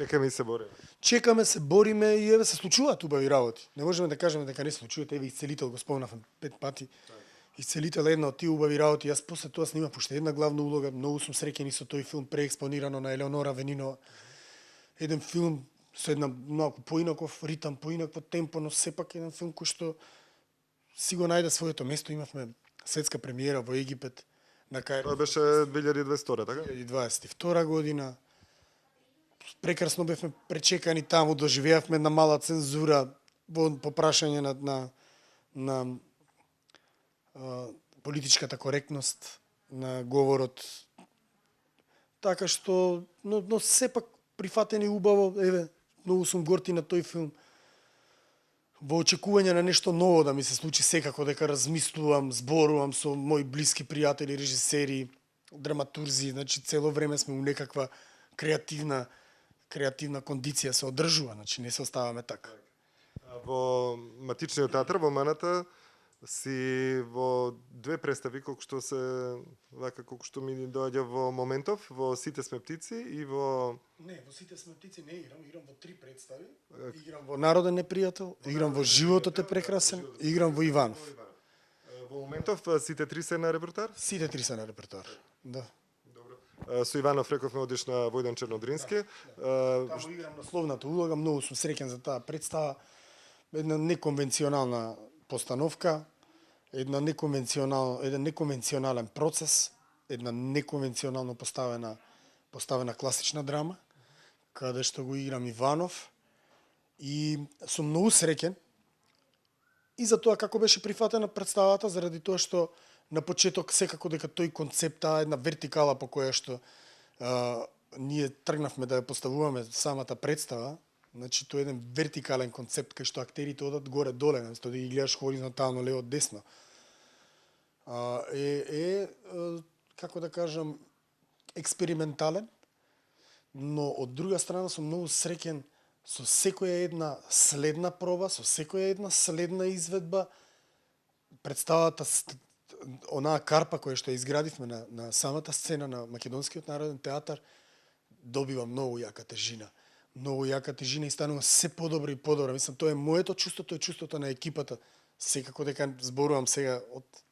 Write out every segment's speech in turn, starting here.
Чекаме и се бориме. Чекаме, се бориме и еве се случуваат убави работи. Не можеме да кажеме дека не се случуваат. Еве Исцелител го спомнавме 5 пати. Исцелител е една од тие убави работи. Јас после тоа снимав уште една главна улога. Многу сум среќен и со тој филм преекспонирано на Елеонора Венинова. Еден филм со една малку поинаков ритам, поинакво темпо, но сепак еден филм кој што си го најде своето место. Имавме светска премиера во Египет на Кајро. Тоа беше 2022, така? 2022 година. Прекрасно бевме пречекани таму, доживеавме една мала цензура по прашање на политичката коректност на говорот. Така што, но сепак прифатени убаво, еве, многу сум горти на тој филм. Во очекување на нешто ново да ми се случи, секако дека размислувам, зборувам со мои блиски пријатели, режисери, драматурзи, значи цело време сме у некаква креативна кондиција се одржува, значи не се оставаме така. Во Матичниот театар во Маната си во две представи колку што ми доаѓа во моментов, во Сите сме птици и во Не, во Сите сме птици не играм во 3 представи. Играм во Народен непријател, играм во Животот е прекрасен, играм во Иванов. Во моментов сите три се на репертоар? Сите 3 се на репертоар. Да. Со Иванов рековме одиш на Војдан Чернодрински. Таму играм на словната улога, многу сум среќен за таа представа. Една неконвенционална постановка, еден неконвенционален процес, една неконвенционално поставена класична драма, каде што го играм Иванов и сум многу среќен и за тоа како беше прифатена представата, заради тоа што на почеток секако дека тој концепт, таа една вертикала по која што ние тргнавме да ја поставуваме самата представа, значи тоа е еден вертикален концепт кај што актерите одат горе-доле, наместо да ги гледаш хоризонтално лево-десно. Како да кажам, експериментален, но од друга страна сум многу среќен со секоја една следна проба, со секоја една следна изведба. Представата, онаа карпа која што ја изградивме на самата сцена на Македонскиот народен театар, добива многу јака тежина. Многу јака тежина и станува се подобро и подобро. Мислам, тоа е моето чувство, тоа е чувството на екипата. Секако дека зборувам сега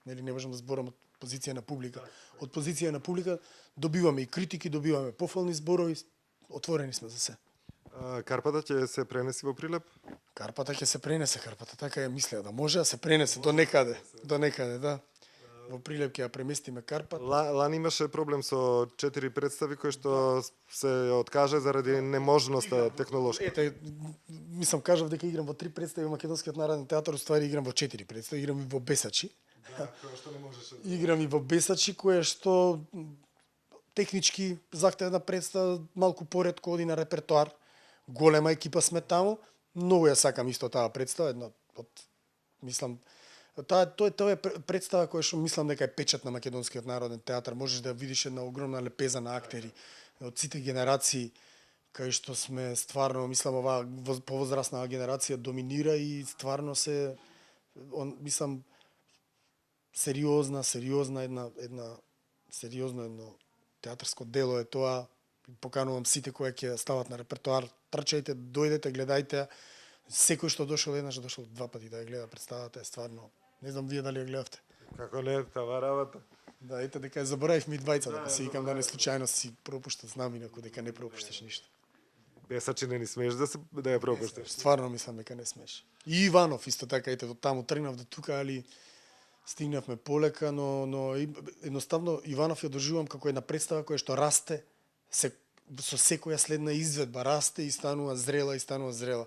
не можам да зборам од позиција на публика. Од позиција на публика добиваме и критики, добиваме пофални зборови, отворени сме за се. Карпата ќе се пренеси во Прилеп? Карпата ќе се пренесе, карпата така ја мислеа да може да се пренесе до некаде, да. Во Прилеп ќе ја преместиме карпата. Лани имаше проблем со 4 представи кои што се откаже заради неможноста технолошка. Ете, мислам кажав дека играм во 3 представи во Македонскиот народен театар, уствари играм во 4 представи, играм и во Бесачи. Да, која што не можеше. Играм и во Бесачи, кое што технички захтевна представа, малку поретко оди на репертоар. Голема екипа сме таму, многу ја сакам исто таа представа, една од мислам тоа е представа која што мислам дека е печат на Македонскиот народен театар. Можеш да видиш една огромна лепеза на актери од сите генерации, кај што сме стварно, мислам, оваа повозрасна генерација доминира и стварно се мислам сериозно едно театарско дело е тоа. Поканувам сите кои ќе стават на репертоар, трчајте, дојдете, гледајте. Секој што дошол еднаш, дошол 2 пати да ја гледа представата, е стварно. Не знам вие дали ја гледавте. Како не, тава работа. Да, ете дека заборавивме и двајца, дека си викам да не случајно си пропушта, знам инаку дека не пропушташ ништо. Бесачи не ни смееш да ја пропушташ. Стварно мислам дека не смееш. И Иванов исто така, ете, од таму тргнав до тука, али стигнавме полека, но едноставно Иванов ја доживувам како една представа која што расте со секоја следна изведба, расте и станува зрела.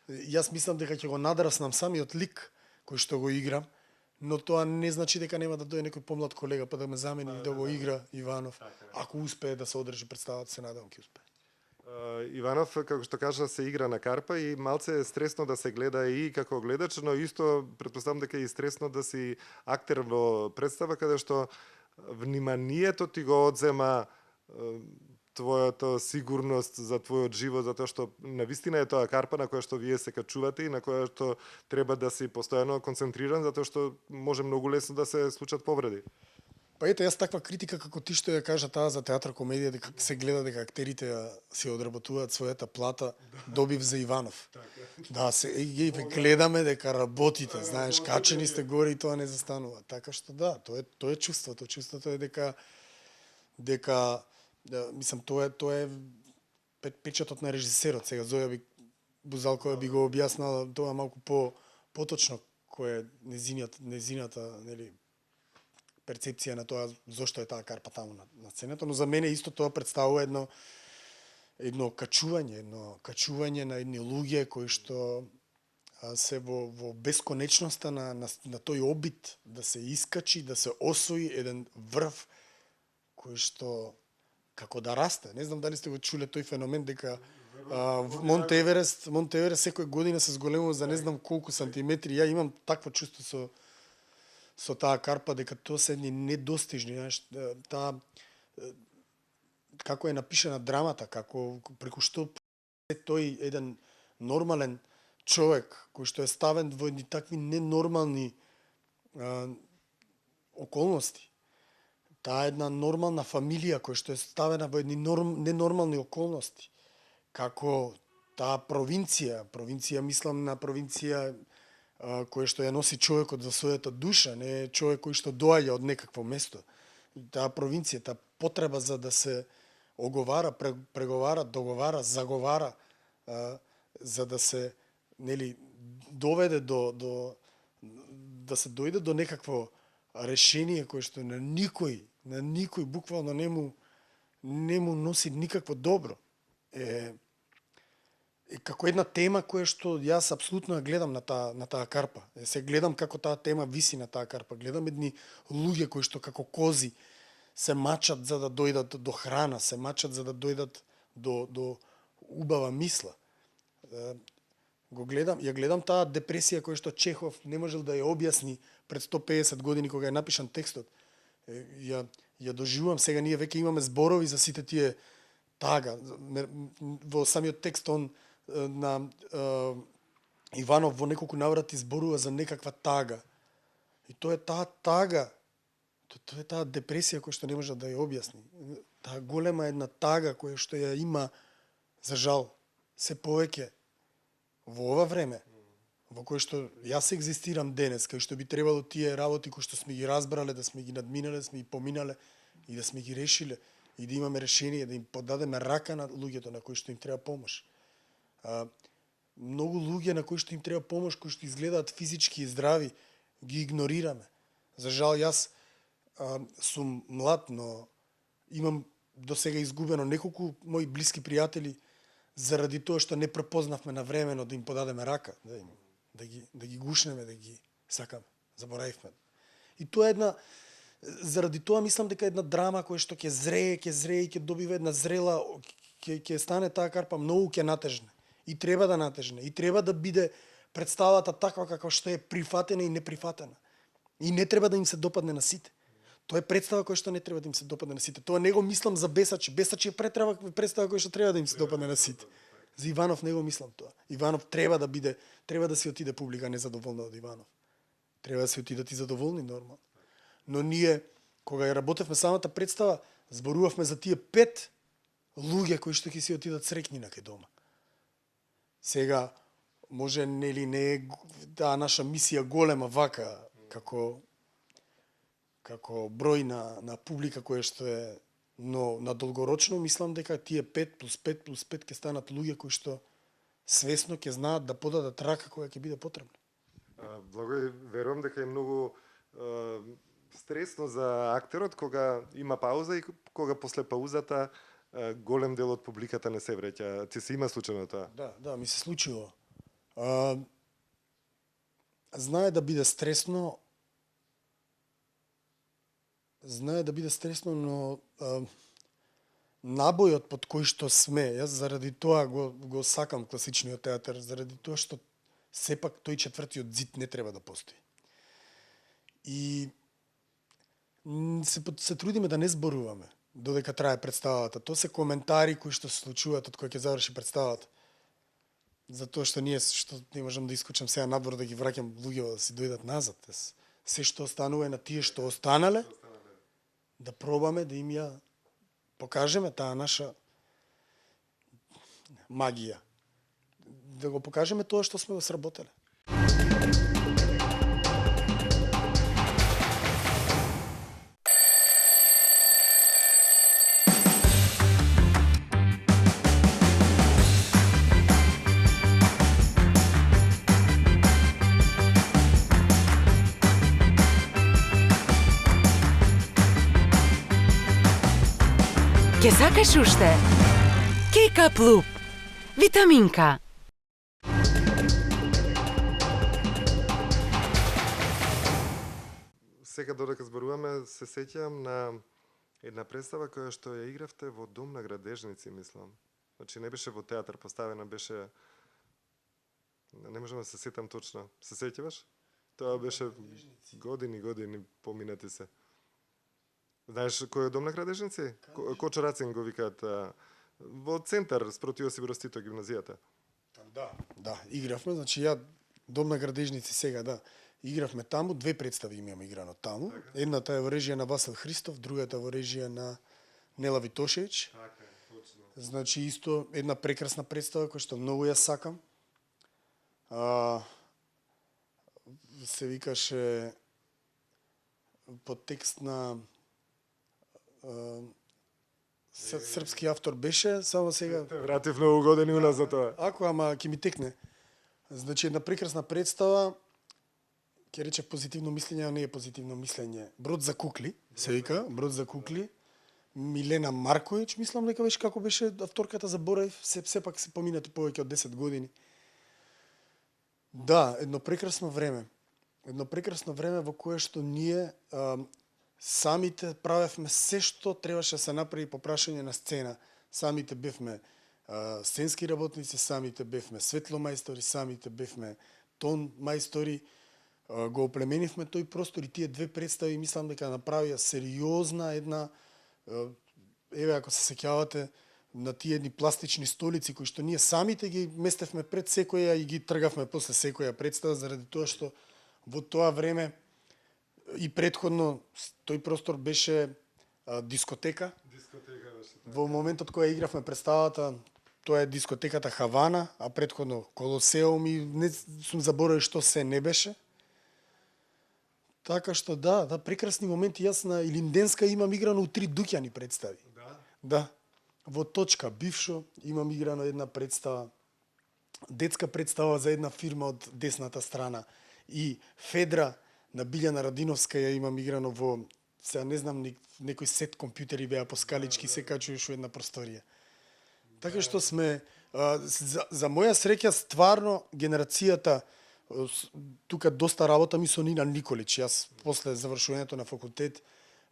Јас мислам дека ќе го надраснам самиот лик кој што го играм, но тоа не значи дека нема да дојде некој помлад колега па да ме замени и да го игра Иванов. Ако успее да се одржи представата, се надевам ќе успее. Иванов, како што кажа, се игра на карпа и малце е стресно да се гледа и како гледач, но исто претпоставам дека е стресно да си актер во представа каде што вниманието ти го одзема твојата сигурност за твојот живот, затоа што навистина е тоа карпа на која што вие се качувате и на која што треба да си постојано концентриран, затоа што може многу лесно да се случат повреди. Па ете, јас таква критика како ти што ја кажа таа за театар комедија, дека се гледа дека актерите ја се одработуваат својата плата, добив за Иванов. Да, се ги гледаме дека работите, знаеш, качени сте горе и тоа не застанува. Така што да, тоа е чувството. Чувството е дека мислам тоа е печатот на режисерот. Сега Зоја Бузалкова би го објаснала тоа малку поточно кој е незината нели перцепција на тоа зошто е таа карпа таму на сцената, но за мене исто тоа представува едно качување на едни луѓе кои што се во бесконечноста на тој обид да се искачи, да се освои еден врв кој што како да расте. Не знам дали сте го чуле тој феномен дека Монт Еверест секој година се зголемува за не знам колку сантиметри. Ја имам такво чувство со таа карпа дека тоа се едни недостижни, знаеш, таа како е напишана драмата, како преку што тој еден нормален човек кој што е ставен во едни такви ненормални околности. Таа една нормална фамилија која што е ставена во едни ненормални околности. Како таа провинција мислам на провинција кој што ја носи човекот за својата душа, не е човек кој што доаѓа од некакво место. Таа провинција, таа потреба за да се оговара, преговара, договара, заговара, за да се нели доведе да се дојде до некакво решение кое што на никој буквално не му носи никакво добро. Е како една тема која што јас апсолутно ја гледам на таа карпа. Се гледам како таа тема виси на таа карпа. Гледам едни луѓе кои што како кози се мачат за да дојдат до храна, се мачат за да дојдат до убава мисла. Ја гледам таа депресија која што Чехов не можел да ја објасни пред 150 години кога е напишан текстот. Ја доживувам сега, ние веќе имаме зборови за сите тие тага. Во самиот текст он на Иванов во неколку наврати зборува за некаква тага. И тоа е таа тага, тоа е таа депресија која што не може да ја објасни. Таа голема една тага која што ја има, за жал, се повеќе во ова време, во кое што јас екзистирам денес, кај што би требало тие работи кои што сме ги разбрале, да сме ги надминале, да сме ги поминале и да сме ги решиле и да имаме решение, да им подадеме рака на луѓето на кои што им треба помош. Многу луѓе на кои што им треба помош, кои што изгледаат физички здрави, ги игнорираме. За жал, јас сум млад, но имам до сега изгубено неколку мои блиски пријатели заради тоа што не препознавме на времено да им подадеме рака, да ги гушнеме, да ги сакаме, заборавивме. И тоа е една, заради тоа мислам дека една драма која што ќе зрее и ќе добива една зрела, ќе стане таа карпа многу ќе натежне. И треба да натежне, и треба да биде представата таква како што е прифатена и неприфатена. И не треба да им се допадне на сите. Тоа е представа која што не треба да им се допадне на сите. Тоа не го мислам за Бесачи. Бесачи е представа која што треба да им се допадне на сите. За Иванов не го мислам тоа. Иванов треба да се отиде публика незадоволна од Иванов. Треба да се отидат и задоволни нормално. Но ние кога ја работевме самата представа, зборувавме за тие 5 луѓе кои што ќе си отидат среќни на кај дома. Сега може нели не е таа наша мисија голема вака како број на публика која што е, но на долгорочно мислам дека тие 5 плюс 5 плюс 5 ќе станат луѓе кои што свесно ќе знаат да подадат рака кога ќе биде потребно. Благој, верувам дека е многу стресно за актерот кога има пауза и кога после паузата голем дел од публиката не се вреќа. Ти се има случајно тоа? Да, ми се случило. Знае да биде стресно, но набојот под кој што сме, јас заради тоа го сакам класичниот театар, заради тоа што сепак тој четвртиот зид не треба да постои. И се трудиме да не зборуваме додека трае представата. Тоа се коментари кои што се случуваат од кои ќе заврши представата. Затоа што не можам да искочам сега надвор да ги враќам луѓе да си дојдат назад. Се што останува е на тие што останале да пробаме да им ја покажеме таа наша магија. Да го покажеме тоа што сме го сработеле. Ке сакаш уште? Кека Плуп. Витаминка. Сега додека зборуваме, се сеќавам на една представа која што ја игравте во Дом на градежници, мислам. Значи не беше во театар поставена, беше не можам да се сетам точно. Се сеќаваш? Тоа беше години поминати се. Знаеш кој е Дом на градежници? Кочо Рацин го викаат во центар спроти Јосип Брз Тито гимназијата. Да, игравме, значи ја Дом на градежници сега, да. Игравме таму, две представи имаме играно таму. Едната е во режија на Васил Христов, другата во режија на Нела Витошевиќ. Така, точно. Значи исто една прекрасна представа која што многу ја сакам. Се викаше под текст на српски автор беше, само сега Те вратив многу години уназад тоа. ако ама ќе ми текне. Значи една прекрасна представа, ќе рече позитивно мислење, а не е позитивно мислење. Брод за кукли, се вика, Брод за кукли. Милена Марковиќ, мислам дека беше како беше авторката, заборавив, сепак се поминати повеќе од 10 години. Да, едно прекрасно време. Едно прекрасно време во кое што ние самите правевме се што требаше да се направи по прашање на сцена. Самите бевме сценски работници, самите бевме светломајстори, самите бевме тон мајстори, го оплеменивме тој простор и тие две представи мислам дека направија сериозна една, еве ако се сеќавате на тие едни пластични столици кои што ние самите ги местевме пред секоја и ги тргавме после секоја представа заради тоа што во тоа време и претходно тој простор беше дискотека. Дискотека беше. Во моментот кога игравме представата, тоа е дискотеката Хавана, а претходно Колосеум и не сум заборавил што се не беше. Така што да, прекрасни моменти. Јас на Илинденска имам играно у 3 дуќани представи. Да. Во Точка бившо имам играно една представа, детска представа за една фирма од десната страна и Федра на Билјана Радиновска ја имам играно во, сега не знам, некој сет компјутери беа по скалички, се качуваш во една просторија. Така што сме, за моја среќа, стварно генерацијата, тука доста работа ми со Нина Николич. Јас после завршувањето на факултет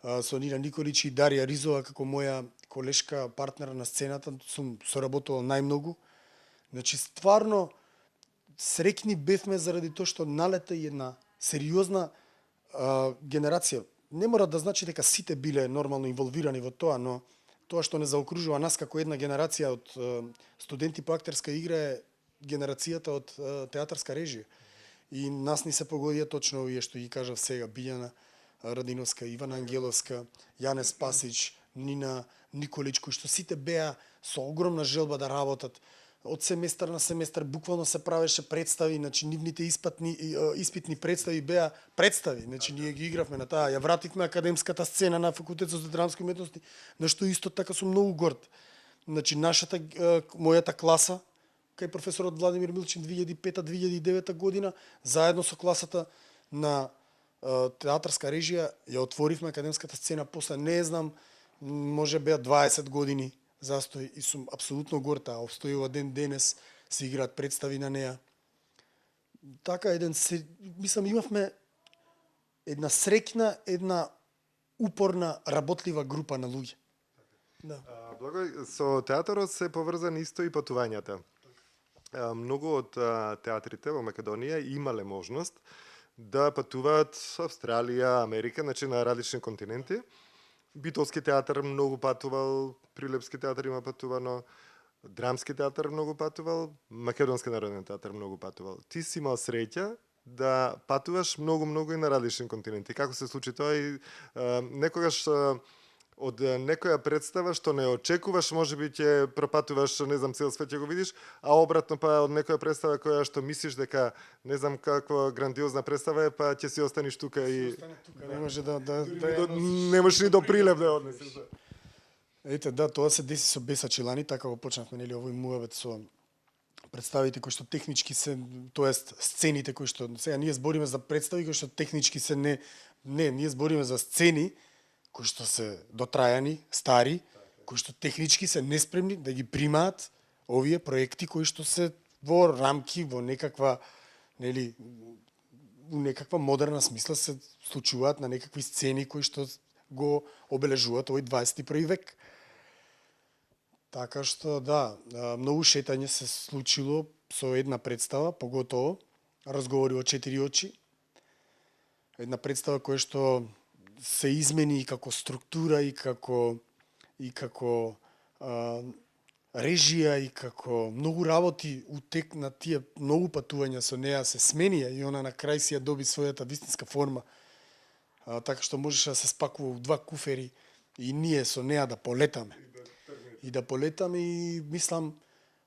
со Нина Николич и Дарија Ризова како моја колешка, партнер на сцената, сум соработувал најмногу. Значи, стварно среќни бевме заради тоа што налета и една сериозна генерација. Не мора да значи дека сите биле нормално инволвирани во тоа, но тоа што не заокружува нас како една генерација од студенти по актерска игра е генерацијата од театарска режија. И нас ни се погодија точно овие што ги кажав сега, Билјана Радиновска, Ивана Ангеловска, Јане Спасич, Нина Николич, кои што сите беа со огромна желба да работат. Од семестар на семестар буквално се правеше представи, значи нивните испитни представи беа представи, значи ние ги игравме на таа, ја вративме академската сцена на факултетот за драмски уметности, на што исто така сум многу горд. Значи нашата мојата класа кај професорот Владимир Милчин 2005-2009 година, заедно со класата на театарска режија ја отворивме академската сцена, после не знам, може беа 20 години застој и сум апсолутно горд, а обстојува ден денес, се играат представи на неа. Така мислам имавме една среќна, една упорна, работлива група на луѓе. Да. Благој, со театарот се поврзани исто и патувањата. Многу од театрите во Македонија имале можност да патуваат Австралија, Америка, значи на различни континенти. Битолски театар многу патувал, Прилепски театар има патувано, Драмски театар многу патувал, Македонски народен театар многу патувал. Ти си имал среќа да патуваш многу и на различни континенти. Како се случи тоа и некогаш од некоја представа што не очекуваш, можеби ќе пропатуваш, не знам, цел свет ќе го видиш, а обратно па од некоја представа која што мислиш дека не знам каква грандиозна представа е, па ќе си останеш тука и Не може да немаш ни до прилеп да однесеш. Ете, да, тоа се деси со Бесачи лани, така го почнавме, нели, овој муавет со представите кои што технички се, тоест сцените кои што сега ние збориме за представи кои што технички се не, ние збориме за сцени кои што се дотрајани, стари, кои што технички се неспремни да ги примаат овие проекти кои што се во рамки, во некаква, нели, у некаква модерна смисла се случуваат на некакви сцени кои што го обележуваат овој 21 век. Така што, да, многу шетање се случило со една представа, поготово, разговори о 4 очи. Една представа која што се измени и како структура, и како режија, и како многу работи утек на тие многу патувања со неа се сменија и она на крај си ја доби својата вистинска форма. Така што можеше да се спакува у 2 куфери и ние со неа да полетаме. И да полетаме и мислам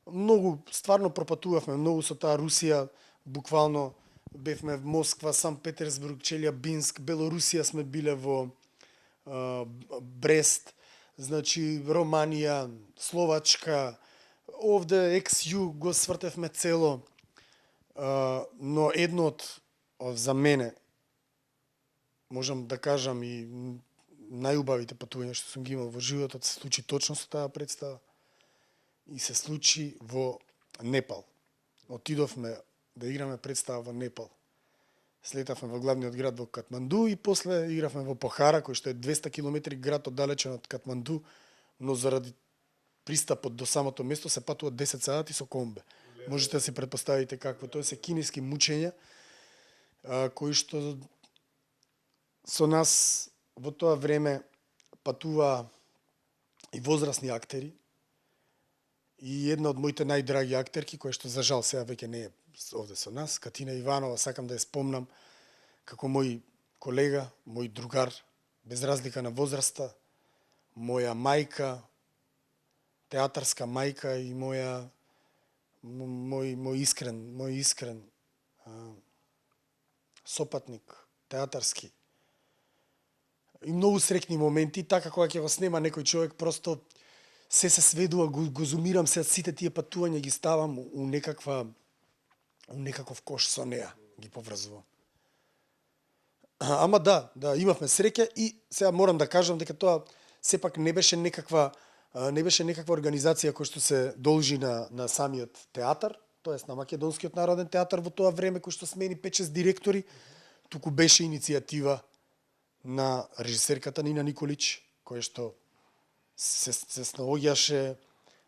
многу стварно пропатувавме многу со таа Русија, буквално бевме в Москва, Санкт Петерсбург, Челјабинск, Белорусија сме биле во Брест, значи Романија, Словачка, овде екс-југ го свртевме цело, но еднот за мене можам да кажам и најубавите патувања што сум ги имал во животот се случи точно со таа представа и се случи во Непал. Отидовме да играме представа во Непал. Слетавме во главниот град во Катманду и после игравме во Похара, кој што е 200 км град оддалечен од Катманду, но заради пристапот до самото место се патува 10 сати со комбе. Можете да си претпоставите какво тоа се кинески мучења кои што со нас во тоа време патува и возрастни актери и една од моите најдраги актерки, која што за жал сега веќе не е овде со нас, Катина Иванова, сакам да ја спомнам како мој колега, мој другар, без разлика на возраста, моја мајка, театарска мајка и мој искрен сопатник, театарски. И многу срекни моменти, така кога ќе го снема некој човек, просто се сведува, го зумирам се сите тие патувања, ги ставам у некаков кош со неа, ги поврзувам. Ама да, имавме среќа и сега морам да кажам дека тоа сепак не беше некаква организација која што се должи на самиот театар, тоест на Македонскиот народен театар во тоа време кој што смени 5-6 директори, туку беше иницијатива на режисерката Нина Николич, која што се снаоѓаше,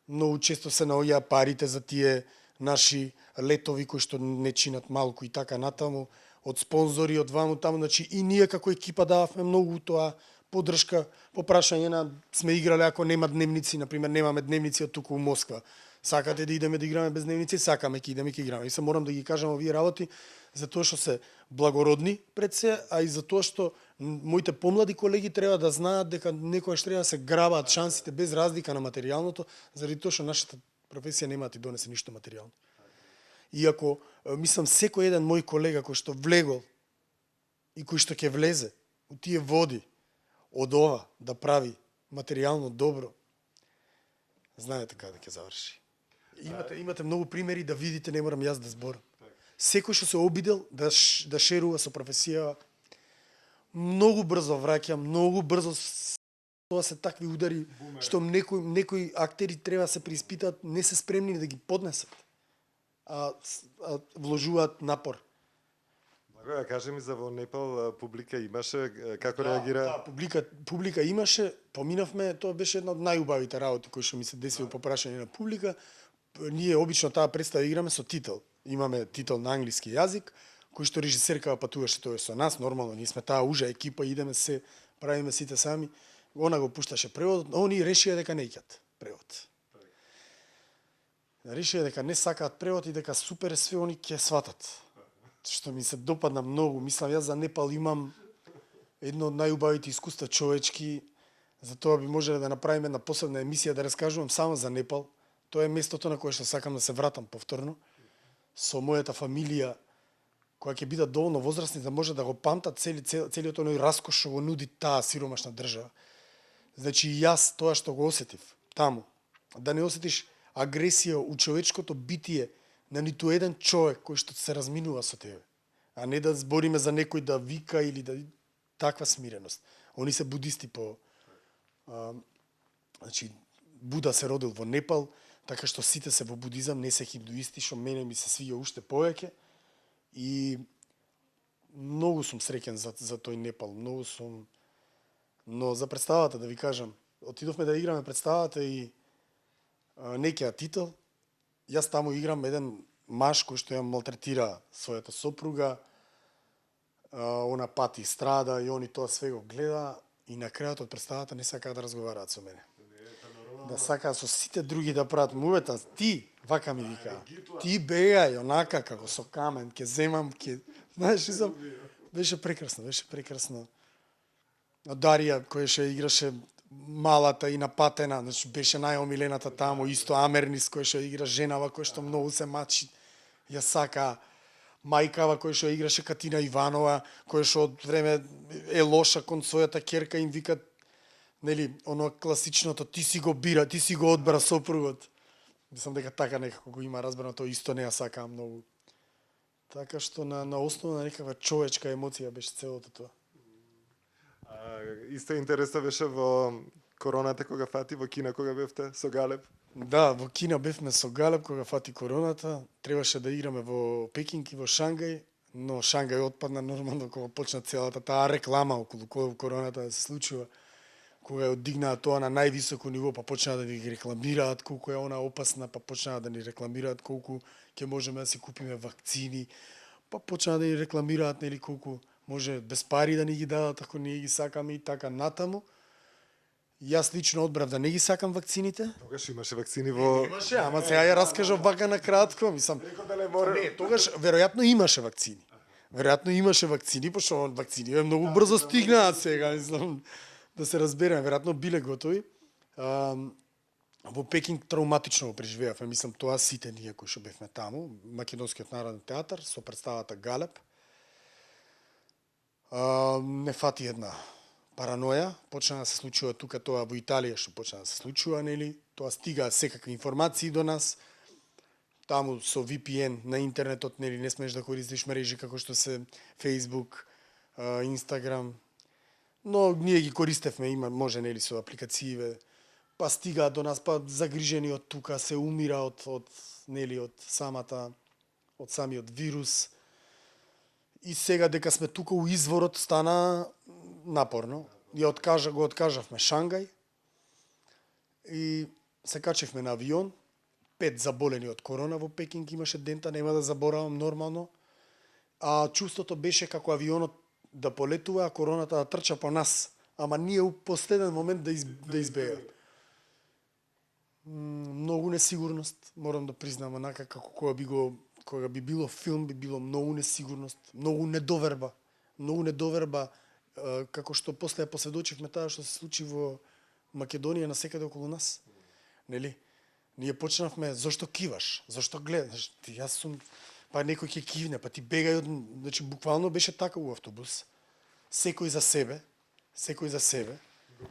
многу често се наоѓаа парите за тие наши летови кои што не чинат малку и така натаму, од спонзори, од ваму таму, значи и ние како екипа дававме многу тоа поддршка по прашање на сме играле ако нема дневници, например, немаме дневници од туку у Москва. Сакате да идеме да играме без дневници, сакаме ќе идеме ќе играме. И се морам да ги кажам овие работи затоа што се благородни пред се, а и затоа што моите помлади колеги треба да знаат дека некојаш треба да се грабаат шансите без разлика на материјалното, заради тоа што нашата професија нема да ти донесе ништо материјално. Иако, мислам, секој еден мој колега кој што влегол и кој што ќе влезе у тие води од ова да прави материјално добро, знаете каде ќе заврши. Имате многу примери да видите, не морам јас да зборам. Секој што се обидел да шерува со професија, многу брзо враќа, многу брзо тоа се такви удари што некои актери треба да се преиспитаат, не се спремни да ги поднесат, а вложуваат напор. Благо, кажи ми за во Непал публика имаше, како реагира? Да, публика имаше, поминавме, тоа беше една од најубавите работи кои што ми се десило по прашање на публика. Ние обично таа представа играме со титул. Имаме титул на англиски јазик, кој што режисерка патуваше тоа со нас, нормално, ние сме таа ужа екипа, идеме се, правиме сите сами. Она го пушташе преводот, но они решија дека не ќат превод. Решија дека не сакаат превод и дека супер све они ќе сватат. што ми се допадна многу. Мислам, јас за Непал имам едно од најубавите искуства човечки, за тоа би можеле да направиме една посебна емисија да раскажувам само за Непал. Тоа е местото на кое што сакам да се вратам повторно со мојата фамилија, која ќе бидат доволно возрастни да може да го памтат целиот оној раскош што го нуди таа сиромашна држава. Значи јас тоа што го осетив таму, да не осетиш агресија у човечкото битие на ниту еден човек кој што се разминува со тебе, а не да збориме за некој да вика или да таква смиреност. Они се будисти по значи Буда се родил во Непал, така што сите се во будизам, не се хиндуисти, што мене ми се свиѓа уште повеќе. И многу сум среќен за тој Непал, многу сум. Но за представата да ви кажам, отидовме да играме представата и некоја титул. Јас таму играм еден маж кој што ја малтретира својата сопруга, она пати страда и они тоа све го гледа и на крајот од представата не сакаат да разговараат со мене. Да сакаат со сите други да прават мувета, ти, вака ми вика, ти бегај, онака како со камен, ќе земам, знаеш, беше прекрасно. Дарија, која што играше малата и напатена, значи беше најомилената таму, исто Амернис, која што игра женава, која што многу се мачи, ја сака, мајкава која што играше Катина Иванова, која што од време е лоша кон својата ќерка, им викат, нели, оно класичното, ти си го бира, ти си го одбра сопругот. Мислам дека така некако го има разбрано, тоа исто не ја сакам многу. Така што на основа на некаква човечка емоција беше целото тоа. Исто интересно беше во короната кога фати, во Кина кога бевте со Галеб. Да, во Кина бевме со Галеб кога фати короната. Требаше да играме во Пекинг и во Шангај, но Шангај отпадна нормално кога почна целата таа реклама околу короната да се случува. Кога ја одигнаа тоа на највисоко ниво, па почнаа да ви рекламираат колку е она опасна, па почнаа да ни рекламираат колку ќе можеме да си купиме вакцини, па почнаа да ни рекламираат нели колку може без пари да ни ги дадат ако ние ги сакаме и така натаму. Јас лично одбрав да не ги сакам вакцините. Тогаш имаше вакцини во... Имаше, ама сега ја раскажав вака на кратко, мислам. Не, тогаш веројатно имаше вакцини. Веројатно имаше вакцини, пошто вакцини многу брзо стигнаат сега, мислам, да се разбереме, веројатно биле готови. Во Пекинг травматично го преживеавме, мислам тоа сите ние кои што бевме таму, Македонскиот народен театар со представата Галеб. Не фати една параноја, почна да се случува тука тоа во Италија што почна да се случува, нели? Тоа стига секакви информации до нас. Таму со VPN на интернетот, нели, не смееш да користиш мрежи како што се Facebook, Instagram. Но ние ги користевме, може нели со апликацииве. Па стига до нас, па загрижени од тука, се умира од самиот вирус. И сега дека сме тука у изворот стана напорно. Го откажавме Шангај и се качевме на авион. 5 заболени од корона во Пекинг имаше дента, нема да заборавам нормално. А чувството беше како авионот да полетува, а короната да трча по нас. Ама ние у последен момент да избегаат. Многу несигурност, морам да признам, онака како кога би било филм, би било многу несигурност, многу недоверба, како што после ја посведочивме таа што се случи во Македонија насекаде околу нас. Нели? Ние почнавме, зошто киваш? Зошто гледаш? Јас сум, па некој ќе кивне, па ти бегај од... Значи, буквално беше така у автобус. Секој за себе.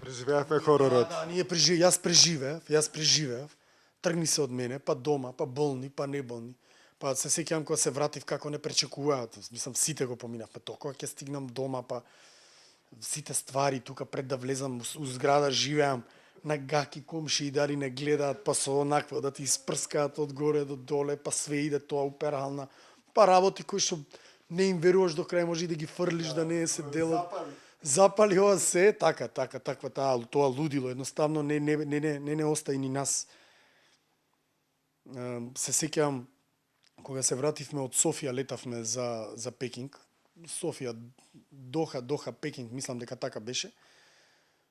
Преживеавме хоророт. Да, јас преживеав. Тргни се од мене, па дома, па болни, па неболни. Па се сеќавам кога се вратив како не пречекуваат. Мислам, сите го поминавме тоа. Кога ќе стигнам дома, па сите ствари тука пред да влезам у зграда, живеам на гаки комши и дали не гледаат, па со онакво да ти испрскаат од горе до доле, па све иде тоа уперална. Па работи кои што не им веруваш до крај, може и да ги фрлиш, да не се делат. Запали ова се, таква тоа лудило, едноставно не остаи ни нас. Се сеќавам кога се вративме од Софија, летавме за Пекинг. Софија, Доха, Пекинг, мислам дека така беше.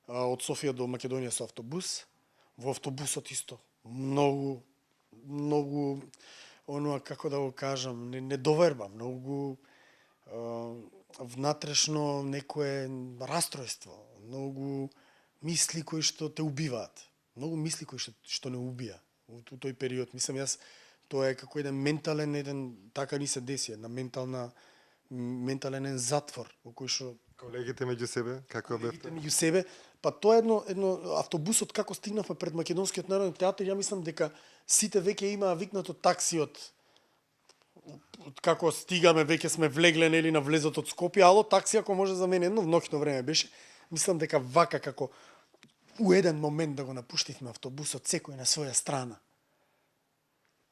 Од Софија до Македонија со автобус. Во автобусот исто многу оноа, како да го кажам, недоверба, многу внатрешно некое растројство, многу мисли кои што те убиваат, многу мисли кои што не убија у тој период. Мислам, јас, тоа е како еден ментален, така ни се деси, една ментален затвор, во кој што Колегите меѓу себе, како бевте? меѓу себе, па тоа е едно автобусот како стигнавме пред Македонскиот народен театар, ја мислам дека сите веќе имаа викнато такси од како стигаме, веќе сме влегле нели на влезот од Скопје, ало такси ако може за мене едно в ноќно време беше. Мислам дека вака како у еден момент да го напуштивме автобусот секој на своја страна.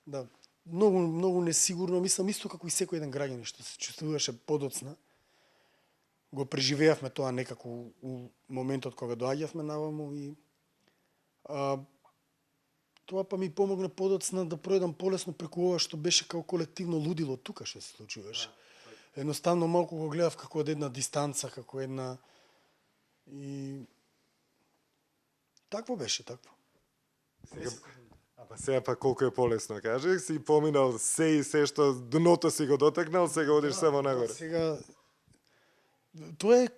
Да, многу несигурно, мислам исто како и секој еден граѓанин што се чувствуваше подоцна. Го преживеавме тоа некако у моментот кога доаѓавме наваму и тоа па ми помогна подоцна да пројдам полесно преку ова што беше како колективно лудило тука што се случуваше. Едноставно малку го гледав како од една дистанца, како една и такво беше, такво. Сега па колку е полесно, кажи, си поминал се и се што дното си го дотекнал, сега одиш само нагоре. Сега тоа е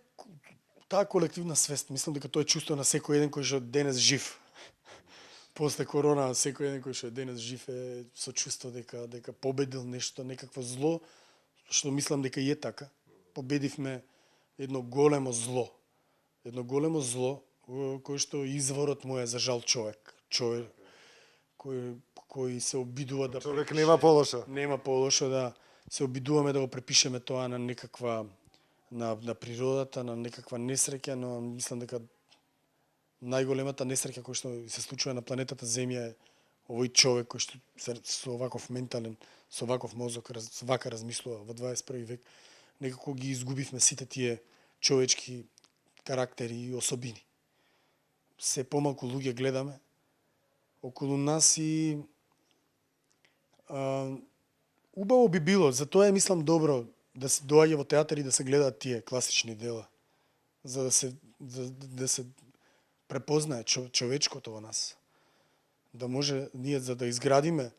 таа колективна свест. Мислам дека тоа е чувство на секој еден кој што е денес жив. После корона, секој еден кој што е денес жив е со чувство дека победил нешто, некакво зло, што мислам дека и е така. Победивме едно големо зло. Едно големо зло кој што изворот му е за жал човек. Човек кој се обидува да Човек нема полошо. Нема полошо, да се обидуваме да го препишеме тоа на некаква на природата, на некаква несреќа, но мислам дека најголемата несреќа која што се случува на планетата Земја е овој човек кој што со оваков ментален, со оваков мозок, вака размислува во 21 век. Некако ги изгубивме сите тие човечки карактери и особини. Се помалку луѓе гледаме околу нас и убаво би било, затоа е мислам добро да се доаѓа во театар и да се гледаат тие класични дела, за да се препознае човечкото во нас. Да може ние за да изградиме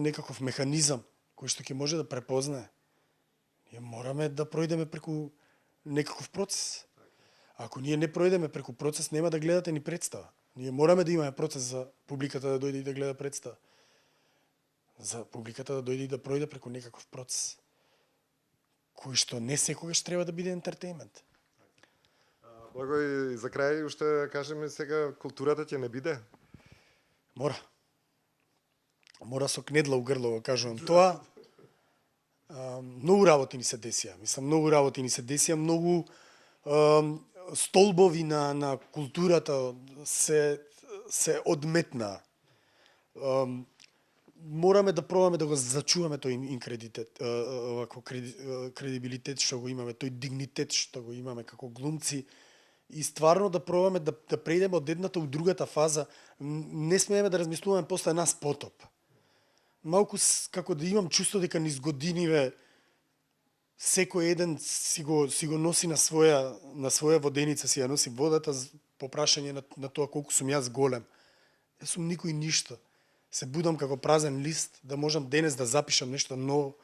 некаков механизам кој што ќе може да препознае. Ние мораме да пројдеме преку некаков процес. Ако ние не пројдеме преку процес, нема да гледате ни представа. Ние мораме да имаме процес за публиката да дојде и да гледа представа. За публиката да дојде и да пројде преку некаков процес, кој што не секогаш треба да биде ентертејмент. Благо и за крај уште кажеме сега културата ќе не биде. Мора. Мора со кнедла у грло, кажувам тоа. Многу работи ни се десија. Мислам, многу работи ни се десија, многу столбови на културата се одметнаа. Мораме да пробаме да го зачуваме тој кредибилитет што го имаме, тој дигнитет што го имаме како глумци и стварно да пробаме да преидеме од едната у другата фаза. Не смееме да размислуваме после нас потоп. Малку како да имам чувство дека низ годиниве секој еден си го носи на своја воденица, си ја носи водата по прашање на тоа колку сум јас голем. Јас сум никој ништо. Се будам како празен лист, да можам денес да запишам нешто ново.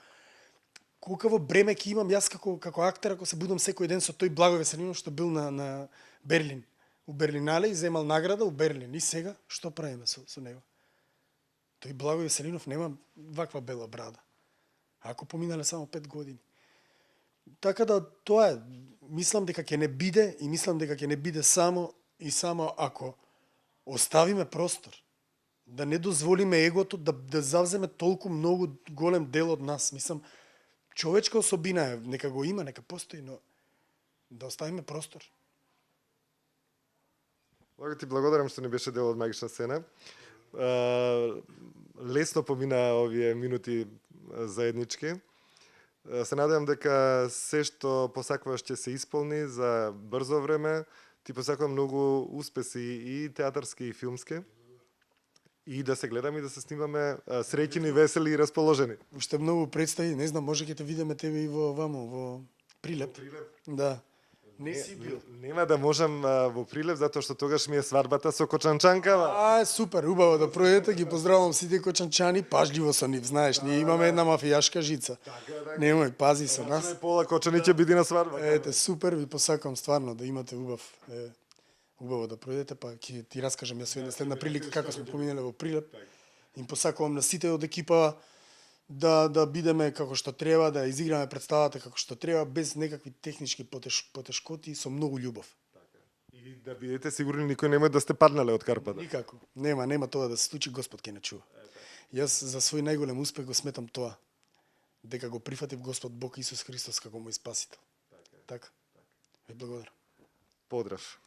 Колкаво бреме ќе имам јас како актер, ако се будам секој ден со тој Благој Веселинов што бил на Берлин. У Берлинале и земал награда у Берлин. И сега, што правиме со него? Тој Благој Веселинов нема ваква бела брада. Ако поминале само 5 години. Така да тоа е, мислам дека ќе не биде и мислам дека ќе не биде само ако оставиме простор. Да не дозволиме егото да завземе толку многу голем дел од нас. Мислам, човечка особина е, нека го има, нека постои, но да оставиме простор. Много ти благодарам што не беше дел од магична сцена. Лесно помина овие минути заеднички. Се надевам дека се што посакуваш ќе се исполни за брзо време. Ти посакувам многу успеси и театарски и филмски. И да се гледаме и да се снимаме среќни, весели и расположени. Уште многу представи, не знам, може ќе те видиме тебе и во Прилеп. Прилеп? Да. Не си бил. Нема да можам во Прилеп, затоа што тогаш ми е свадбата со Кочанчанкава. Супер, убаво да пројдете, ги поздравувам сите кочанчани, пажливо со нив, знаеш, ние имаме една мафијашка жица. Немој, пази со нас. Пола Кочани ќе биде на свадбата. Ете, супер, ви посакам стварно да имате убаво да пројдете, па ќе ти раскажам јас една прилика како сме поминале во Прилеп. Им посакувам на сите од екипа да бидеме како што треба, да изиграме представата како што треба, без некакви технички потешкоти, со многу љубов. И да бидете сигурни никој нема да сте паднале од карпата. Никако. Нема тоа да се случи, Господ ќе не чува. Јас за свој најголем успех го сметам тоа, дека го прифатив Господ Бог Исус Христос како мој спасител. Така. Ви благодарам. Поздрав.